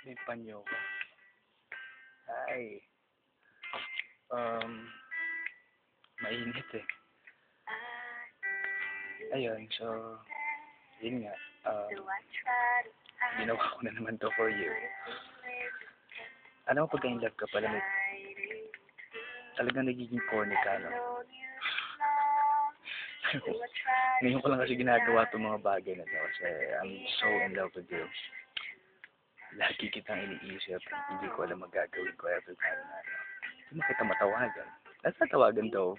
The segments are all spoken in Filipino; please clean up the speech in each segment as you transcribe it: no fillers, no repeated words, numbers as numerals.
May panyo ko. Ay. Mainit eh. Ayun, so, yun nga. Ginawa ko na naman to for you. Ano mo pagka in love ka pala, talagang nagiging corny ka, no? Ngayon ko lang kasi ginagawa itong mga bagay na to kasi I'm so in love with you. Lagi kitang iniisip, hindi ko alam magagawin ko every time na hindi mo kita matawagan. At tatawagan daw,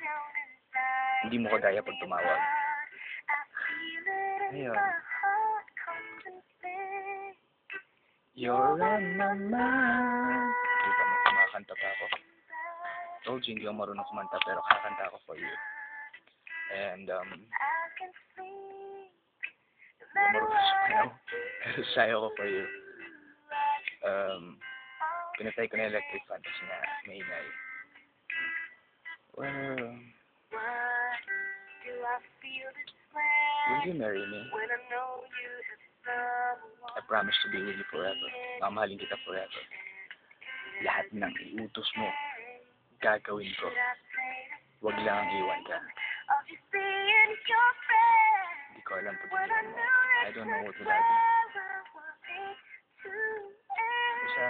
hindi mo kagaya pag tumawag. Ayun. You're on my mind. Kita mo, kumakanta pa ako. Told you, hindi ako marunong kumanta pero kakanta ako for you. And, hindi ako marunong sumayaw. Pero sayo ko for you. Pinatay ko na electric fan kasi nga maingay. Well, will you marry me? I promise to be with you forever. Mamahalin kita forever. Lahat ng iutos mo, gagawin ko. Huwag lang ang iwan ka. Hindi ko alam pag iwan mo. I don't know what to do. Basta,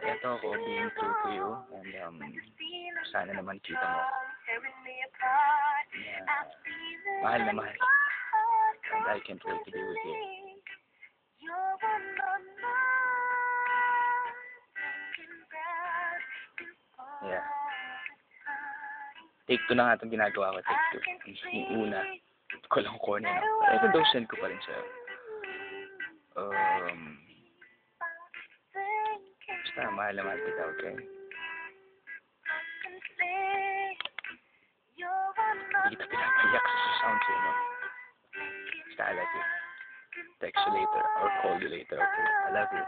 eto ako being true to you. And sana naman kita mo. Mahal na mahal. And I can't wait to be with you. Yeah. Take 2 na nga itong ginagawa ko. Take 2. Yung una, ko lang corny, no? Pero daw send ko pa rin sa'yo. Basta, mahal na mahal kita, okay? Hindi kita pinapayak sa sounds, you know? Basta, I love you. Text you later or call you later, okay? I love you.